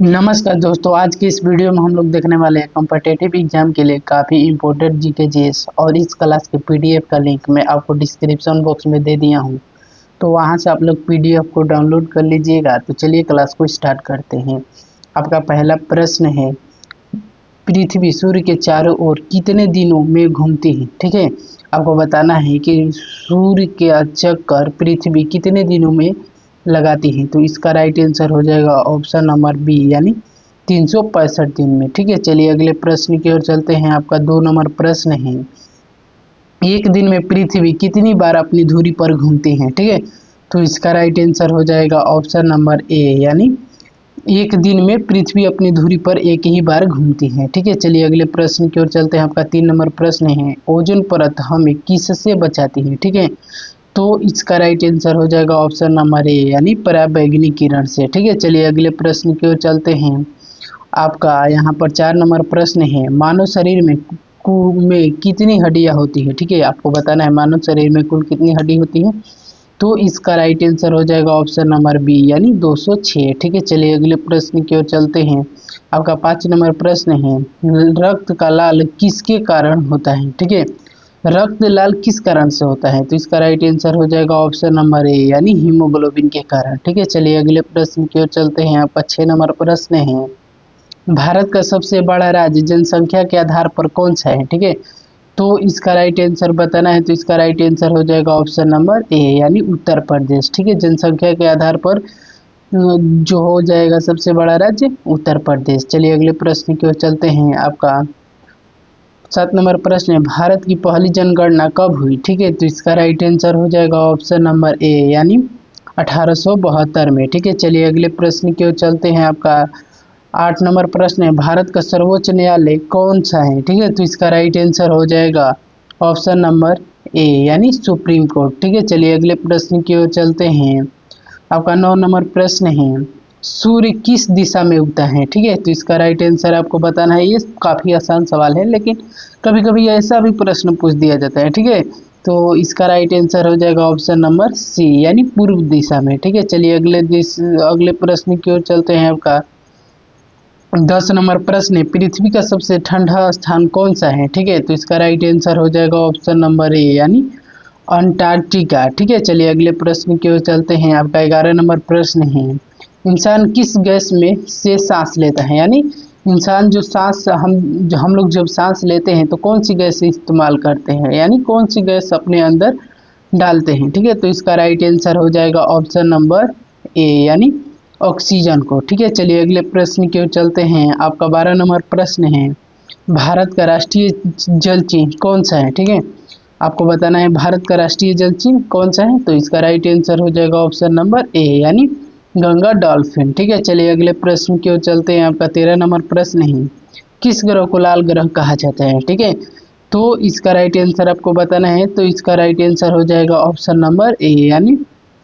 नमस्कार दोस्तों, आज की इस वीडियो में हम लोग देखने वाले हैं कॉम्पिटिटिव एग्जाम के लिए काफ़ी इम्पोर्टेंट जीके जीएस और इस क्लास के पीडीएफ का लिंक मैं आपको डिस्क्रिप्शन बॉक्स में दे दिया हूं, तो वहां से आप लोग पीडीएफ को डाउनलोड कर लीजिएगा। तो चलिए क्लास को स्टार्ट करते हैं। आपका पहला प्रश्न है, पृथ्वी सूर्य के चारों ओर कितने दिनों में घूमती है। ठीक है, आपको बताना है कि सूर्य के चक्कर पृथ्वी कितने दिनों में लगाती है। तो इसका राइट आंसर हो जाएगा ऑप्शन नंबर बी, यानी 365 दिन में। ठीक है, चलिए अगले प्रश्न की ओर चलते हैं। आपका 2 नंबर प्रश्न है, एक दिन में पृथ्वी कितनी बार अपनी धुरी पर घूमती है। ठीक है, तो इसका राइट आंसर हो जाएगा ऑप्शन नंबर ए, यानी एक दिन में पृथ्वी अपनी धुरी पर एक ही बार घूमती है। ठीक है, चलिए अगले प्रश्न की ओर चलते हैं। आपका 3 नंबर प्रश्न है, ओजोन परत हमें किससे बचाती है। ठीक है, तो इसका राइट आंसर हो जाएगा ऑप्शन नंबर ए, यानी पराबैंगनी किरण से। ठीक है, चलिए अगले प्रश्न की ओर चलते हैं। आपका यहाँ पर 4 नंबर प्रश्न है, मानव शरीर में कितनी हड्डियाँ होती है। ठीक है, आपको बताना है मानव शरीर में कुल कितनी हड्डी होती है। तो इसका राइट आंसर हो जाएगा ऑप्शन नंबर बी, यानी 206। ठीक है, चलिए अगले प्रश्न की ओर चलते हैं। आपका 5 नंबर प्रश्न है, रक्त का लाल किसके कारण होता है। ठीक है, रक्त लाल किस कारण से होता है। तो इसका राइट आंसर हो जाएगा ऑप्शन नंबर ए, यानी हीमोग्लोबिन के कारण। ठीक है, चलिए अगले प्रश्न की ओर चलते हैं। आपका 6 नंबर प्रश्न है, भारत का सबसे बड़ा राज्य जनसंख्या के आधार पर कौन सा है। ठीक है, तो इसका राइट आंसर बताना है। तो इसका राइट आंसर हो जाएगा ऑप्शन नंबर ए, यानी उत्तर प्रदेश। ठीक है, जनसंख्या के आधार पर जो हो जाएगा सबसे बड़ा राज्य उत्तर प्रदेश। चलिए अगले प्रश्न की ओर चलते हैं। आपका 7 नंबर प्रश्न है, भारत की पहली जनगणना कब हुई। ठीक है, तो इसका राइट आंसर हो जाएगा ऑप्शन नंबर ए, यानी 1872 में। ठीक है, चलिए अगले प्रश्न की ओर चलते हैं। आपका 8 नंबर प्रश्न है, भारत का सर्वोच्च न्यायालय कौन सा है। ठीक है, तो इसका राइट आंसर हो जाएगा ऑप्शन नंबर ए, यानी सुप्रीम कोर्ट। ठीक है, चलिए अगले प्रश्न की ओर चलते हैं। आपका 9 नंबर प्रश्न है, सूर्य किस दिशा में उगता है। ठीक है, तो इसका राइट आंसर आपको बताना है। ये काफ़ी आसान सवाल है, लेकिन कभी कभी ऐसा भी प्रश्न पूछ दिया जाता है। ठीक है, तो इसका राइट आंसर हो जाएगा ऑप्शन नंबर सी, यानी पूर्व दिशा में। ठीक है, चलिए अगले प्रश्न की ओर चलते हैं। आपका 10 नंबर प्रश्न है, पृथ्वी का सबसे ठंडा स्थान कौन सा है। ठीक है, तो इसका राइट आंसर हो जाएगा ऑप्शन नंबर ए, यानी अंटार्कटिका। ठीक है, चलिए अगले प्रश्न की ओर चलते हैं। आपका 11 नंबर प्रश्न है, इंसान किस गैस में से सांस लेता है। यानी इंसान जो हम लोग जब सांस लेते हैं तो कौन सी गैस इस्तेमाल करते हैं, यानी कौन सी गैस अपने अंदर डालते हैं। ठीक है, तो इसका राइट आंसर हो जाएगा ऑप्शन नंबर ए, यानी ऑक्सीजन को। ठीक है, चलिए अगले प्रश्न की ओर चलते हैं। आपका 12 नंबर प्रश्न है, भारत का राष्ट्रीय जल चिन्ह कौन सा है। ठीक है, आपको बताना है भारत का राष्ट्रीय जल चिन्ह कौन सा है। तो इसका राइट आंसर हो जाएगा ऑप्शन नंबर ए, यानी गंगा डॉल्फिन। ठीक है, चलिए अगले प्रश्न की ओर चलते हैं। आपका 13 नंबर प्रश्न है, किस ग्रह को लाल ग्रह कहा जाता है। ठीक है, तो इसका राइट आंसर आपको बताना है। तो इसका राइट आंसर हो जाएगा ऑप्शन नंबर ए, यानी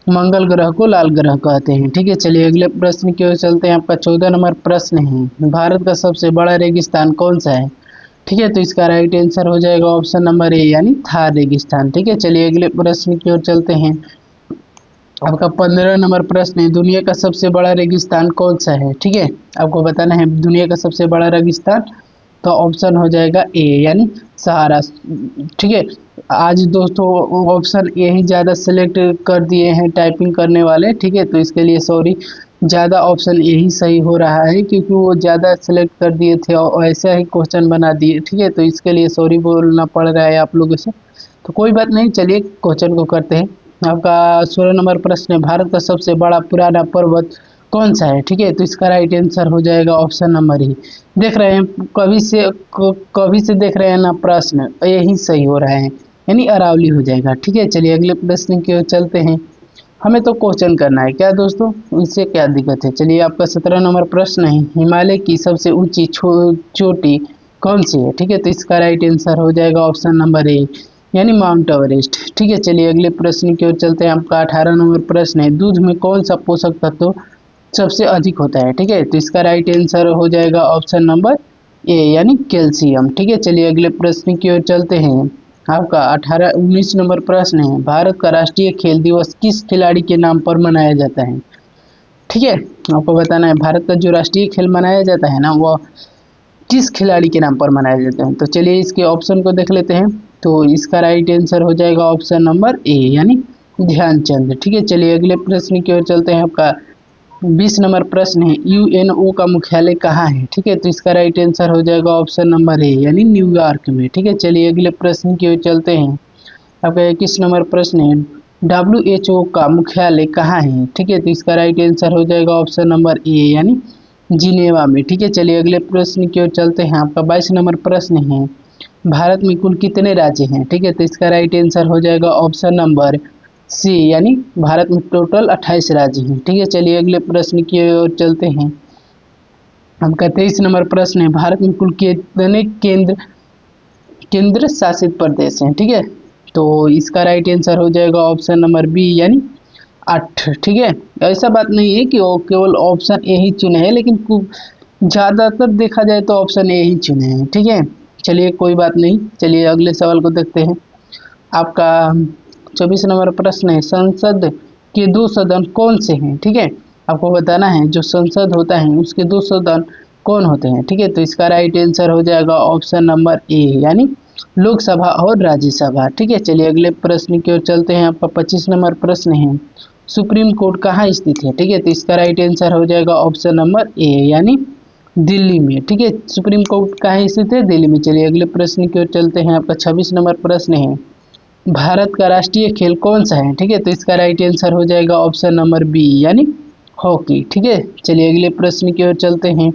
मंगल ग्रह को लाल ग्रह कहते हैं। ठीक है, चलिए अगले प्रश्न की ओर चलते हैं। आपका 14 नंबर प्रश्न है, भारत का सबसे बड़ा रेगिस्तान कौन सा है। ठीक है, तो इसका राइट आंसर हो जाएगा ऑप्शन नंबर ए, यानी थार रेगिस्तान। ठीक है, चलिए अगले प्रश्न की ओर चलते हैं। आपका 15 नंबर प्रश्न है, दुनिया का सबसे बड़ा रेगिस्तान कौन सा है। ठीक है, आपको बताना है दुनिया का सबसे बड़ा रेगिस्तान। तो ऑप्शन हो जाएगा ए, यानी सहारा। ठीक है, आज दोस्तों ऑप्शन यही ज़्यादा सेलेक्ट कर दिए हैं टाइपिंग करने वाले। ठीक है, तो इसके लिए सॉरी, ज़्यादा ऑप्शन यही सही हो रहा है क्योंकि वो ज़्यादा सेलेक्ट कर दिए थे और ऐसा ही क्वेश्चन बना दिए। ठीक है, तो इसके लिए सॉरी बोलना पड़ रहा है आप लोगों से, तो कोई बात नहीं, चलिए क्वेश्चन को करते हैं। आपका 16 नंबर प्रश्न है, भारत का सबसे बड़ा पुराना पर्वत कौन सा है। ठीक है, तो इसका राइट आंसर हो जाएगा ऑप्शन नंबर ई। देख रहे हैं कभी से देख रहे हैं ना प्रश्न, यही सही हो रहा है, यानी अरावली हो जाएगा। ठीक है, चलिए अगले प्रश्न की ओर चलते हैं। हमें तो क्वेश्चन करना है क्या दोस्तों, इससे क्या दिक्कत है। चलिए आपका 17 नंबर प्रश्न है, हिमालय की सबसे ऊंची चोटी कौन सी है। ठीक है, तो इसका राइट आंसर हो जाएगा ऑप्शन नंबर ए, यानी माउंट एवरेस्ट। ठीक है, चलिए अगले प्रश्न की ओर चलते हैं। आपका 18 नंबर प्रश्न है, दूध में कौन सा पोषक तत्व सबसे अधिक होता है। ठीक है, तो इसका राइट आंसर हो जाएगा ऑप्शन नंबर ए, यानी कैल्शियम। ठीक है, चलिए अगले प्रश्न की ओर चलते हैं। आपका 19 नंबर प्रश्न है, भारत का राष्ट्रीय खेल दिवस किस खिलाड़ी के नाम पर मनाया जाता है। ठीक है, आपको बताना है भारत का जो राष्ट्रीय खेल मनाया जाता है ना, वह किस खिलाड़ी के नाम पर मनाया जाता है। तो चलिए इसके ऑप्शन को देख लेते हैं। तो इसका राइट आंसर हो जाएगा ऑप्शन नंबर ए यानी ध्यानचंद। ठीक है, चलिए अगले प्रश्न की ओर चलते हैं। आपका 20 नंबर प्रश्न है, यूएनओ का मुख्यालय कहाँ है। ठीक है, तो इसका राइट आंसर हो जाएगा ऑप्शन नंबर ए यानी न्यूयॉर्क में। ठीक है, चलिए अगले प्रश्न की ओर चलते हैं। आपका 21 नंबर प्रश्न है, WHO का मुख्यालय कहाँ है। ठीक है, तो इसका राइट आंसर हो जाएगा ऑप्शन नंबर ए यानी जिनेवा में। ठीक है, चलिए अगले प्रश्न की ओर चलते हैं। आपका 22 नंबर प्रश्न है, भारत में कुल कितने राज्य हैं। ठीक है, तो इसका राइट आंसर हो जाएगा ऑप्शन नंबर सी यानी भारत में टोटल 28 राज्य हैं। ठीक है, चलिए अगले प्रश्न की ओर चलते हैं। आपका 23 नंबर प्रश्न है, भारत में कुल कितने केंद्र शासित प्रदेश हैं। ठीक है, तो इसका राइट आंसर हो जाएगा ऑप्शन नंबर बी यानी 8। ठीक है, ऐसा बात नहीं है कि वो केवल ऑप्शन ए ही चुने हैं, लेकिन ज़्यादातर देखा जाए तो ऑप्शन ए ही चुने हैं। ठीक है, चलिए कोई बात नहीं, चलिए अगले सवाल को देखते हैं। आपका 24 नंबर प्रश्न है, संसद के 2 सदन कौन से हैं। ठीक है, आपको बताना है जो संसद होता है उसके 2 सदन कौन होते हैं। ठीक है, तो इसका राइट आंसर हो जाएगा ऑप्शन नंबर ए यानी लोकसभा और राज्यसभा। ठीक है, चलिए अगले प्रश्न की ओर चलते हैं। आपका 25 नंबर प्रश्न है, सुप्रीम कोर्ट कहाँ स्थित है। ठीक है, तो इसका राइट आंसर हो जाएगा ऑप्शन नंबर ए यानी दिल्ली में। ठीक है, सुप्रीम कोर्ट कहाँ स्थित है, दिल्ली में। चलिए अगले प्रश्न की ओर चलते हैं। आपका 26 नंबर प्रश्न है, भारत का राष्ट्रीय खेल कौन सा है। ठीक है, तो इसका राइट आंसर हो जाएगा ऑप्शन नंबर बी यानी हॉकी। ठीक है, चलिए अगले प्रश्न की ओर चलते हैं।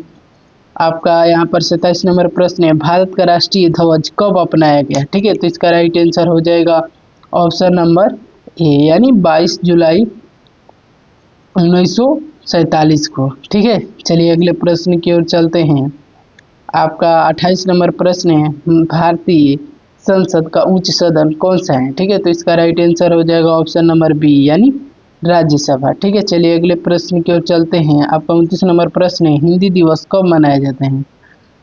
आपका यहाँ पर 27 नंबर प्रश्न है, भारत का राष्ट्रीय ध्वज कब अपनाया गया। ठीक है, तो इसका राइट आंसर हो जाएगा ऑप्शन नंबर ए यानी 22 जुलाई 1947 को। ठीक है, चलिए अगले प्रश्न की ओर चलते हैं। आपका 28 नंबर प्रश्न है, भारतीय संसद का उच्च सदन कौन सा है। ठीक है, तो इसका राइट आंसर हो जाएगा ऑप्शन नंबर बी यानी राज्यसभा। ठीक है, चलिए अगले प्रश्न की ओर चलते हैं। आपका 29 नंबर प्रश्न है, हिंदी दिवस कब मनाया जाता है।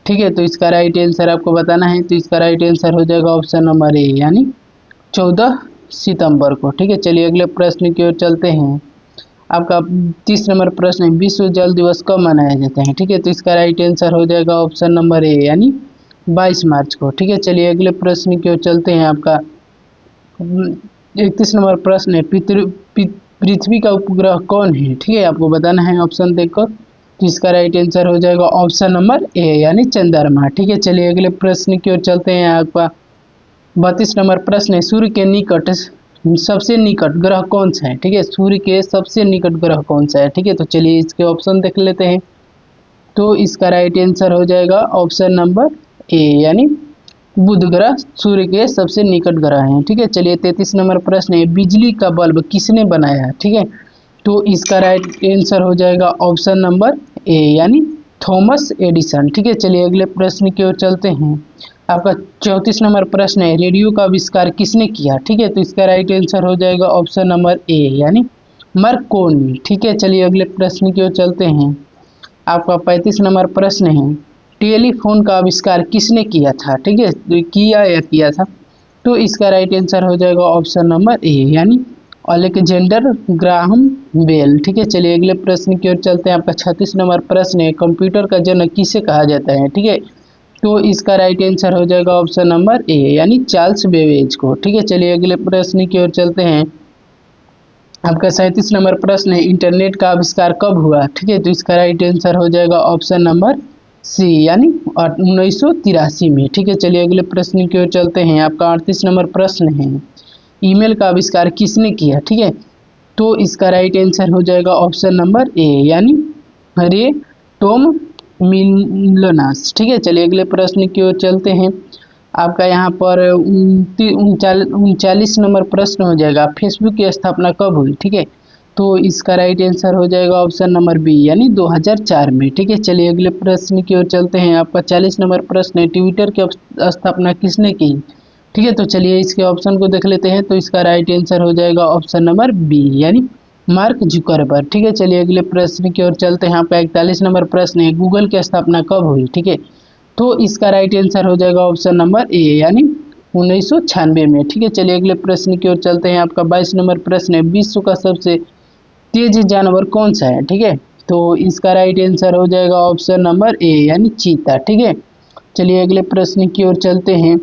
ठीक है, तो इसका राइट आंसर आपको बताना है। तो इसका राइट आंसर हो जाएगा ऑप्शन नंबर ए यानी 14 सितंबर को। ठीक है, चलिए अगले प्रश्न की ओर चलते हैं। आपका 30 नंबर प्रश्न है, विश्व जल दिवस कब मनाया जाता है। ठीक है, तो इसका राइट आंसर हो जाएगा ऑप्शन नंबर ए यानी 22 मार्च को। ठीक है, चलिए अगले प्रश्न की ओर चलते हैं। आपका 31 नंबर प्रश्न है, पृथ्वी का उपग्रह कौन है। ठीक है, आपको बताना है ऑप्शन देखकर। तो इसका राइट आंसर हो जाएगा ऑप्शन नंबर ए यानी चंद्रमा। ठीक है, चलिए अगले प्रश्न की ओर चलते हैं। आपका 32 नंबर प्रश्न है, सूर्य के निकट सबसे निकट ग्रह कौन सा है। ठीक है, सूर्य के सबसे निकट ग्रह कौन सा है। ठीक है, तो चलिए इसके ऑप्शन देख लेते हैं। तो इसका राइट आंसर हो जाएगा ऑप्शन नंबर ए यानी बुध ग्रह सूर्य के सबसे निकट ग्रह हैं। ठीक है, चलिए 33 नंबर प्रश्न है, बिजली का बल्ब किसने बनाया है। ठीक है, तो इसका राइट आंसर हो जाएगा ऑप्शन नंबर ए यानी थॉमस एडिसन। ठीक है, चलिए अगले प्रश्न की ओर चलते हैं। आपका 34 नंबर प्रश्न है, रेडियो का आविष्कार किसने किया। ठीक है, तो इसका राइट आंसर हो जाएगा ऑप्शन नंबर ए यानी मार्कोनी। ठीक है, चलिए अगले प्रश्न की ओर चलते हैं। आपका 35 नंबर प्रश्न है, टेलीफोन का आविष्कार किसने किया था। ठीक है, तो किया था, तो इसका राइट आंसर हो जाएगा ऑप्शन नंबर ए यानी अलेक्जेंडर ग्राहम बेल। ठीक है, चलिए अगले प्रश्न की ओर चलते हैं। आपका 36 नंबर प्रश्न है, कंप्यूटर का जनक किसे कहा जाता है। ठीक है, तो इसका राइट आंसर हो जाएगा ऑप्शन नंबर ए यानी चार्ल्स बेबेज को। ठीक है, चलिए अगले प्रश्न की ओर चलते हैं। आपका 37 नंबर प्रश्न है, इंटरनेट का आविष्कार कब हुआ। ठीक है, तो इसका राइट आंसर हो जाएगा ऑप्शन नंबर सी यानी 1983 में। ठीक है, चलिए अगले प्रश्न की ओर चलते हैं। आपका 38 नंबर प्रश्न है, ईमेल का आविष्कार किसने किया। ठीक है, तो इसका राइट आंसर हो जाएगा ऑप्शन नंबर ए यानी रे टॉम मिलनास। ठीक है, चलिए अगले प्रश्न की ओर चलते हैं। आपका यहाँ पर 39 नंबर प्रश्न हो जाएगा, फेसबुक की स्थापना कब हुई। ठीक है, तो इसका राइट आंसर हो जाएगा ऑप्शन नंबर बी यानी 2004 में। ठीक है, चलिए अगले प्रश्न की ओर चलते हैं। आपका 40 नंबर प्रश्न है, ट्विटर की स्थापना किसने की। ठीक है, तो चलिए इसके ऑप्शन को देख लेते हैं। तो इसका राइट आंसर हो जाएगा ऑप्शन नंबर बी यानी मार्क जुकरबर्ग। ठीक है, चलिए अगले प्रश्न की ओर चलते हैं। आपका 41 नंबर प्रश्न है, गूगल की स्थापना कब हुई। ठीक है, तो इसका राइट आंसर हो जाएगा ऑप्शन नंबर ए यानी 1996 में। ठीक है, चलिए अगले प्रश्न की ओर चलते हैं। आपका 22 नंबर प्रश्न है, विश्व का सबसे तेज जानवर कौन सा है। ठीक है, तो इसका राइट आंसर हो जाएगा ऑप्शन नंबर ए यानी चीता। ठीक है, चलिए अगले प्रश्न की ओर चलते हैं।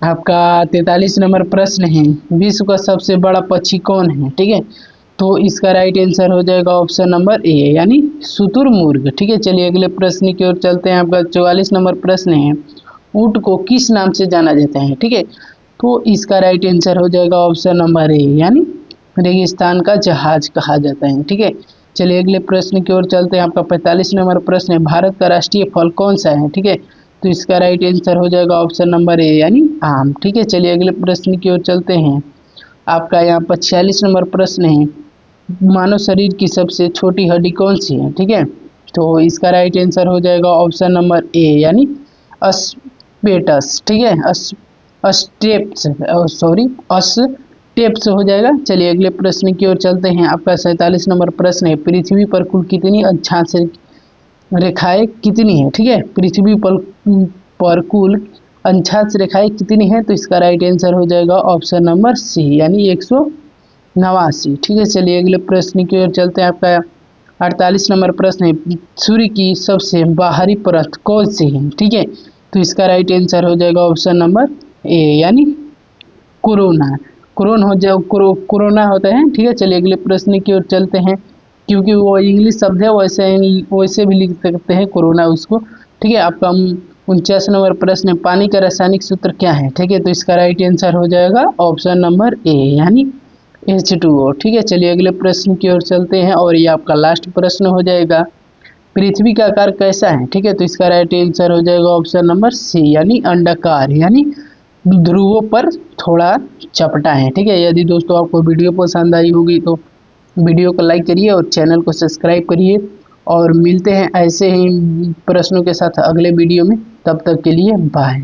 आपका 43 नंबर प्रश्न है, विश्व का सबसे बड़ा पक्षी कौन है? ठीक है, तो इसका राइट आंसर हो जाएगा ऑप्शन नंबर ए यानी शुतुरमुर्ग। ठीक है, चलिए अगले प्रश्न की ओर चलते हैं। आपका 44 नंबर प्रश्न है, ऊंट को किस नाम से जाना जाता है? ठीक है, तो इसका राइट आंसर हो जाएगा ऑप्शन नंबर ए यानी रेगिस्तान का जहाज कहा जाता है। ठीक है, चलिए अगले प्रश्न की ओर चलते हैं। आपका 45 नंबर प्रश्न है, भारत का राष्ट्रीय फल कौन सा है? ठीक है, तो इसका राइट आंसर हो जाएगा ऑप्शन नंबर ए यानी आम। ठीक है, चलिए अगले प्रश्न की ओर चलते हैं। आपका यहाँ पर 46 नंबर प्रश्न है, मानव शरीर की सबसे छोटी हड्डी कौन सी है? ठीक है, तो इसका राइट आंसर हो जाएगा ऑप्शन नंबर ए यानी अस्पेटस। ठीक है, अस्टेप्स हो जाएगा। चलिए अगले प्रश्न की ओर चलते हैं। आपका 47 नंबर प्रश्न है, पृथ्वी पर कुल कितनी अक्षांश रेखाएं कितनी है? ठीक है, पृथ्वी पर कुल अक्षांश रेखाएं कितनी है? तो इसका राइट आंसर हो जाएगा ऑप्शन नंबर सी यानी 189। ठीक है, चलिए अगले प्रश्न की ओर चलते हैं। आपका 48 नंबर प्रश्न है, सूर्य की सबसे बाहरी परत कौन सी है? ठीक है, तो इसका राइट आंसर हो जाएगा ऑप्शन नंबर ए यानी कोरोना होता है। ठीक है, चलिए अगले प्रश्न की ओर चलते हैं। क्योंकि वो इंग्लिश शब्द है वैसे भी लिख सकते हैं कोरोना उसको। ठीक है, आपका 49 नंबर प्रश्न है, पानी का रासायनिक सूत्र क्या है? ठीक है, तो इसका राइट आंसर हो जाएगा ऑप्शन नंबर ए यानी H2O। ठीक है, चलिए अगले प्रश्न की ओर चलते हैं और ये आपका लास्ट प्रश्न हो जाएगा, पृथ्वी का आकार कैसा है? ठीक है, तो इसका राइट आंसर हो जाएगा ऑप्शन नंबर सी यानी अंडाकार यानी ध्रुवों पर थोड़ा चपटा है। ठीक है, यदि दोस्तों आपको वीडियो पसंद आई होगी तो वीडियो को लाइक करिए और चैनल को सब्सक्राइब करिए, और मिलते हैं ऐसे ही प्रश्नों के साथ अगले वीडियो में। तब तक के लिए बाय।